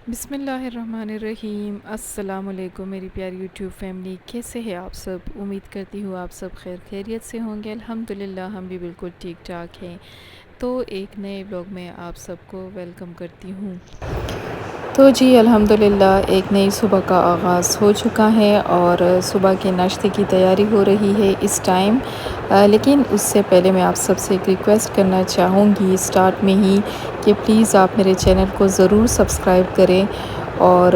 बिस्मिल्लाहिर्रहमानिर्रहीम। अस्सलाम वालेकुम मेरी प्यारी यूट्यूब फैमिली, कैसे हैं आप सब। उम्मीद करती हूँ आप सब खैरियत से होंगे। अल्हम्दुलिल्लाह हम भी बिल्कुल ठीक ठाक हैं। तो एक नए ब्लॉग में आप सबको वेलकम करती हूँ। तो जी अल्हम्दुलिल्लाह एक नई सुबह का आगाज़ हो चुका है और सुबह के नाश्ते की तैयारी हो रही है इस टाइम। लेकिन उससे पहले मैं आप सबसे एक रिक्वेस्ट करना चाहूँगी स्टार्ट में ही कि प्लीज़ आप मेरे चैनल को ज़रूर सब्सक्राइब करें। और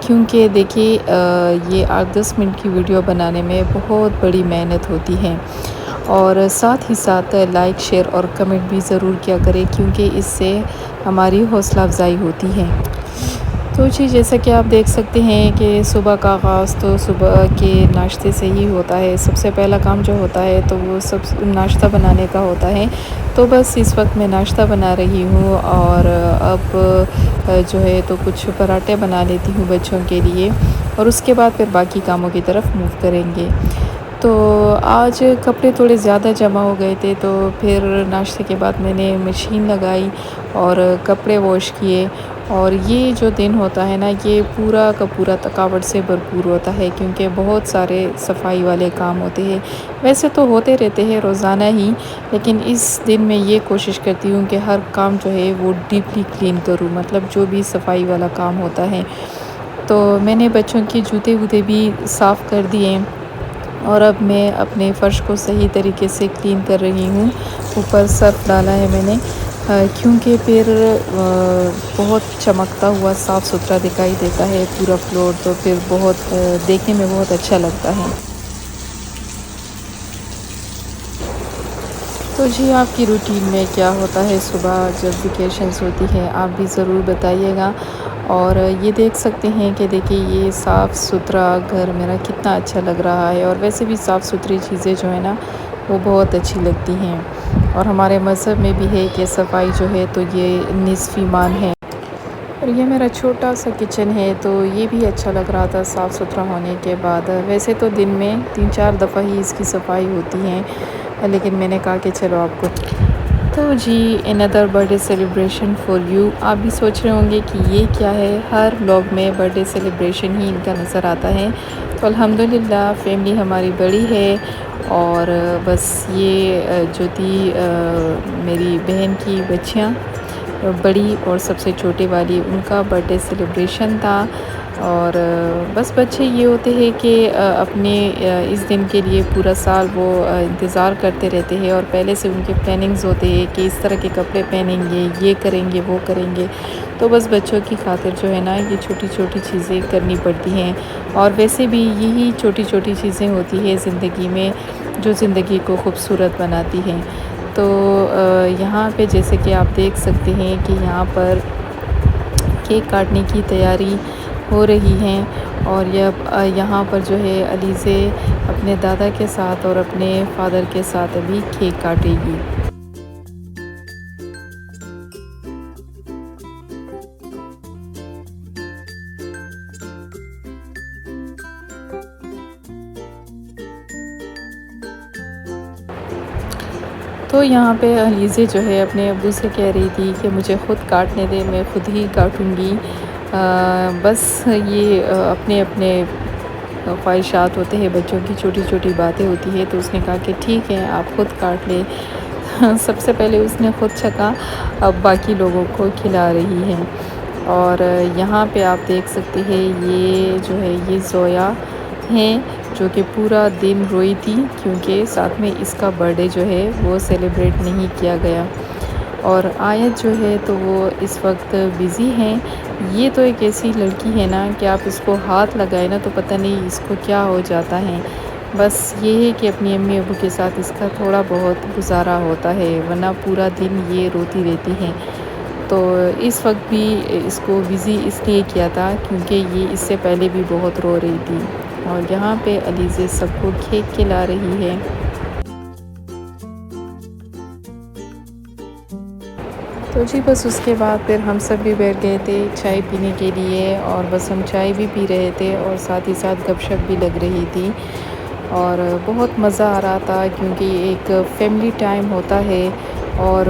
क्योंकि देखिए ये 8-10 मिनट की वीडियो बनाने में बहुत बड़ी मेहनत होती है। और साथ ही साथ लाइक शेयर और कमेंट भी ज़रूर किया करें, क्योंकि इससे हमारी हौसला अफजाई होती है। तो जी जैसा कि आप देख सकते हैं कि सुबह का आगाज़ तो सुबह के नाश्ते से ही होता है। सबसे पहला काम जो होता है तो वो सब नाश्ता बनाने का होता है। तो बस इस वक्त मैं नाश्ता बना रही हूँ और अब जो है तो कुछ पराठे बना लेती हूँ बच्चों के लिए, और उसके बाद फिर बाकी कामों की तरफ मूव करेंगे। तो आज कपड़े थोड़े ज़्यादा जमा हो गए थे, तो फिर नाश्ते के बाद मैंने मशीन लगाई और कपड़े वॉश किए। और ये जो दिन होता है ना, ये पूरा का पूरा थकावट से भरपूर होता है, क्योंकि बहुत सारे सफाई वाले काम होते हैं। वैसे तो होते रहते हैं रोज़ाना ही, लेकिन इस दिन मैं ये कोशिश करती हूँ कि हर काम जो है वो डीपली क्लीन करूँ, मतलब जो भी सफाई वाला काम होता है। तो मैंने बच्चों के जूते वूते भी साफ़ कर दिए और अब मैं अपने फ़र्श को सही तरीके से क्लीन कर रही हूँ। ऊपर सर्फ़ डाला है मैंने, क्योंकि फिर बहुत चमकता हुआ साफ़ सुथरा दिखाई देता है पूरा फ्लोर, तो फिर बहुत देखने में बहुत अच्छा लगता है। तो जी आपकी रूटीन में क्या होता है सुबह जब वेकेशंस होती है, आप भी ज़रूर बताइएगा। और ये देख सकते हैं कि देखिए ये साफ़ सुथरा घर मेरा कितना अच्छा लग रहा है। और वैसे भी साफ़ सुथरी चीज़ें जो है ना वो बहुत अच्छी लगती हैं, और हमारे मज़हब में भी है कि सफाई जो है तो ये निस्फ़ ईमान है। और ये मेरा छोटा सा किचन है, तो ये भी अच्छा लग रहा था साफ़ सुथरा होने के बाद। वैसे तो दिन में 3-4 दफ़ा ही इसकी सफाई होती है, लेकिन मैंने कहा कि चलो आपको। तो जी another birthday celebration for you. आप भी सोच रहे होंगे कि ये क्या है, हर व्लॉग में बर्थडे सेलिब्रेशन ही इनका नज़र आता है। तो अल्हम्दुलिल्लाह फैमिली हमारी बड़ी है, और बस ये जो थी मेरी बहन की बच्चियाँ, बड़ी और सबसे छोटे वाली, उनका बर्थडे सेलिब्रेशन था। और बस बच्चे ये होते हैं कि अपने इस दिन के लिए पूरा साल वो इंतज़ार करते रहते हैं, और पहले से उनके प्लानिंग्स होते हैं कि इस तरह के कपड़े पहनेंगे, ये करेंगे, वो करेंगे। तो बस बच्चों की खातिर जो है ना ये छोटी छोटी चीज़ें करनी पड़ती हैं। और वैसे भी यही छोटी छोटी चीज़ें होती हैं ज़िंदगी में, जो ज़िंदगी को खूबसूरत बनाती हैं। तो यहाँ पे जैसे कि आप देख सकते हैं कि यहाँ पर केक काटने की तैयारी हो रही है। और यहाँ पर जो है अलीज़े अपने दादा के साथ और अपने फादर के साथ अभी केक काटेगी। तो यहाँ पे अलीज़े जो है अपने अब्बू से कह रही थी कि मुझे ख़ुद काटने दे, मैं ख़ुद ही काटूँगी। बस ये अपने अपने ख्वाहिशात होते हैं, बच्चों की छोटी छोटी बातें होती है। तो उसने कहा कि ठीक है आप ख़ुद काट ले। सबसे पहले उसने ख़ुद छका, अब बाकी लोगों को खिला रही है। और यहाँ पे आप देख सकते हैं ये जो है ये ज़ोया हैं, जो कि पूरा दिन रोई थी, क्योंकि साथ में इसका बर्थडे जो है वो सेलिब्रेट नहीं किया गया। और आयत जो है तो वो इस वक्त बिज़ी हैं। ये तो एक ऐसी लड़की है ना कि आप इसको हाथ लगाए ना तो पता नहीं इसको क्या हो जाता है। बस ये है कि अपनी अम्मी अब्बू के साथ इसका थोड़ा बहुत गुजारा होता है, वरना पूरा दिन ये रोती रहती हैं। तो इस वक्त भी इसको बिज़ी इसलिए किया था क्योंकि ये इससे पहले भी बहुत रो रही थी। और यहाँ पे अलीज़े सबको केक खिला रही है। तो जी बस उसके बाद फिर हम सब भी बैठ गए थे चाय पीने के लिए, और बस हम चाय भी पी रहे थे और साथ ही साथ गपशप भी लग रही थी। और बहुत मज़ा आ रहा था, क्योंकि एक फैमिली टाइम होता है اور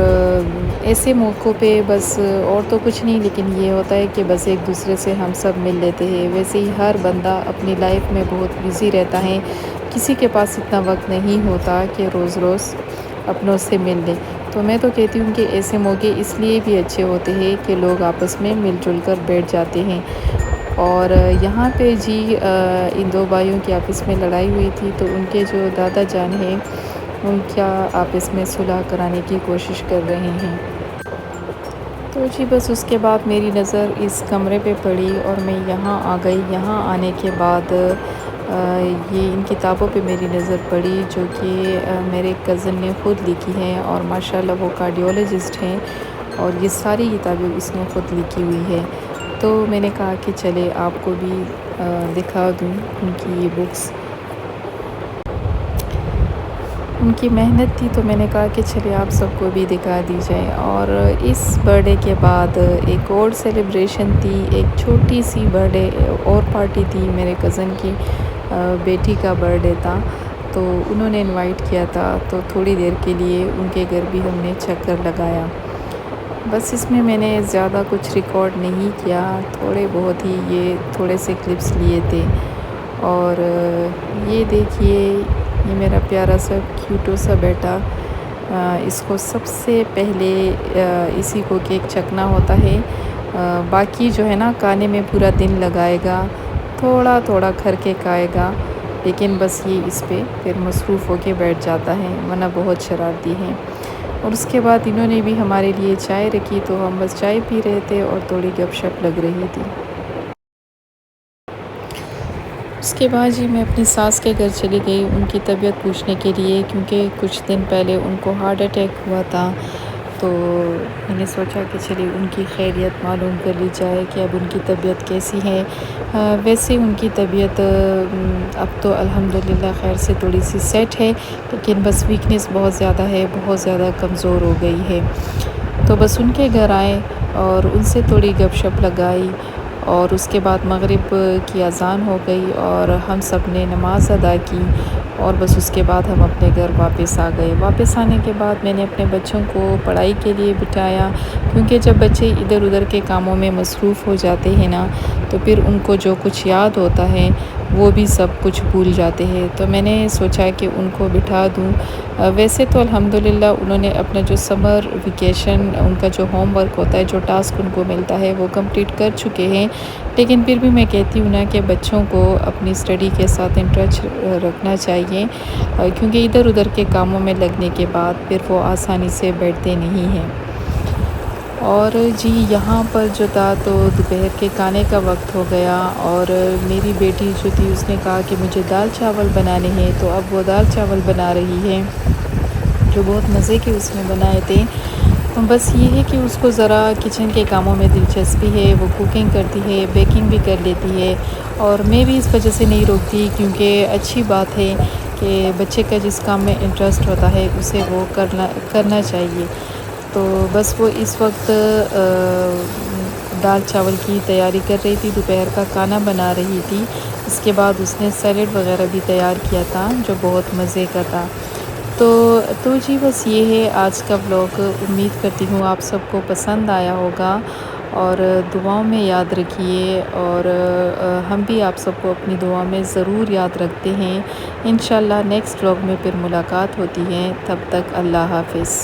ایسے موقعوں پہ بس اور تو کچھ نہیں، لیکن یہ ہوتا ہے کہ بس ایک دوسرے سے ہم سب مل لیتے ہیں۔ ویسے ہی ہر بندہ اپنی لائف میں بہت بزی رہتا ہے، کسی کے پاس اتنا وقت نہیں ہوتا کہ روز روز اپنوں سے مل لے۔ تو میں تو کہتی ہوں کہ ایسے موقع اس لیے بھی اچھے ہوتے ہیں کہ لوگ آپس میں مل جل کر بیٹھ جاتے ہیں۔ اور یہاں پہ جی ان دو بھائیوں کی آپس میں لڑائی ہوئی تھی، تو ان کے جو دادا جان ہیں ان کا آپس میں صلح کرانے کی کوشش کر رہے ہیں۔ تو جی بس اس کے بعد میری نظر اس کمرے پہ پڑی اور میں یہاں آ گئی۔ یہاں آنے کے بعد یہ ان کتابوں پہ میری نظر پڑی، جو کہ میرے کزن نے خود لکھی ہیں، اور ماشاءاللہ وہ کارڈیولوجسٹ ہیں، اور یہ ساری کتابیں اس نے خود لکھی ہوئی ہے۔ تو میں نے کہا کہ چلے آپ کو بھی دکھا دوں ان کی یہ بکس۔ ان کی محنت تھی، تو میں نے کہا کہ چلے آپ سب کو بھی دکھا دی جائے۔ اور اس برتھ ڈے کے بعد ایک اور سیلیبریشن تھی، ایک چھوٹی سی برتھ ڈے اور پارٹی تھی۔ میرے کزن کی بیٹی کا برتھ ڈے تھا، تو انہوں نے انوائٹ کیا تھا، تو تھوڑی دیر کے لیے ان کے گھر بھی ہم نے چکر لگایا۔ بس اس میں نے زیادہ کچھ ریکارڈ نہیں کیا، تھوڑے بہت ہی یہ تھوڑے سے کلپس لیے تھے۔ اور یہ دیکھیے، یہ میرا پیارا سا کیوٹو سا بیٹا، اس کو سب سے پہلے اسی کو کیک چکنا ہوتا ہے۔ باقی جو ہے نا کھانے میں پورا دن لگائے گا، تھوڑا تھوڑا کر کے کھائے گا، لیکن بس یہ اس پہ پھر مصروف ہو کے بیٹھ جاتا ہے، ورنہ بہت شرارتی ہیں۔ اور اس کے بعد انہوں نے بھی ہمارے لیے چائے رکھی، تو ہم بس چائے پی رہے تھے اور تھوڑی گپ شپ لگ رہی تھی۔ اس کے بعد جی میں اپنی ساس کے گھر چلی گئی ان کی طبیعت پوچھنے کے لیے، کیونکہ کچھ دن پہلے ان کو ہارٹ اٹیک ہوا تھا۔ تو میں نے سوچا کہ چلیے ان کی خیریت معلوم کر لی جائے کہ اب ان کی طبیعت کیسی ہے۔ ویسے ان کی طبیعت اب تو الحمدللہ خیر سے تھوڑی سی سیٹ ہے، لیکن بس ویکنیس بہت زیادہ ہے، بہت زیادہ کمزور ہو گئی ہے۔ تو بس ان کے گھر آئے اور ان سے تھوڑی گپ شپ لگائی، اور اس کے بعد مغرب کی اذان ہو گئی اور ہم سب نے نماز ادا کی، اور بس اس کے بعد ہم اپنے گھر واپس آ گئے۔ واپس آنے کے بعد میں نے اپنے بچوں کو پڑھائی کے لیے بٹھایا، کیونکہ جب بچے ادھر ادھر کے کاموں میں مصروف ہو جاتے ہیں نا، تو پھر ان کو جو کچھ یاد ہوتا ہے وہ بھی سب کچھ بھول جاتے ہیں۔ تو میں نے سوچا کہ ان کو بٹھا دوں۔ ویسے تو الحمدللہ انہوں نے اپنا جو سمر ویکیشن ان کا جو ہوم ورک ہوتا ہے، جو ٹاسک ان کو ملتا ہے، وہ کمپلیٹ کر چکے ہیں، لیکن پھر بھی میں کہتی ہوں نا کہ بچوں کو اپنی اسٹڈی کے ساتھ انٹرسٹ رکھنا چاہیے، کیونکہ ادھر ادھر کے کاموں میں لگنے کے بعد پھر وہ آسانی سے بیٹھتے نہیں ہیں۔ اور جی یہاں پر جو تھا تو دوپہر کے کھانے کا وقت ہو گیا، اور میری بیٹی جو تھی اس نے کہا کہ مجھے دال چاول بنانے ہیں، تو اب وہ دال چاول بنا رہی ہے، جو بہت مزے کے اس میں بنائے تھے۔ بس یہ ہے کہ اس کو ذرا کچن کے کاموں میں دلچسپی ہے، وہ کوکنگ کرتی ہے، بیکنگ بھی کر لیتی ہے، اور میں بھی اس وجہ سے نہیں روکتی، کیونکہ اچھی بات ہے کہ بچے کا جس کام میں انٹرسٹ ہوتا ہے اسے وہ کرنا چاہیے۔ تو بس وہ اس وقت دال چاول کی تیاری کر رہی تھی، دوپہر کا کھانا بنا رہی تھی۔ اس کے بعد اس نے سیلیڈ وغیرہ بھی تیار کیا تھا، جو بہت مزے کا تھا۔ تو جی بس یہ ہے آج کا ولاگ۔ امید کرتی ہوں آپ سب کو پسند آیا ہوگا، اور دعاؤں میں یاد رکھیے، اور ہم بھی آپ سب کو اپنی دعا میں ضرور یاد رکھتے ہیں۔ انشاءاللہ نیکسٹ ولاگ میں پھر ملاقات ہوتی ہے، تب تک اللہ حافظ۔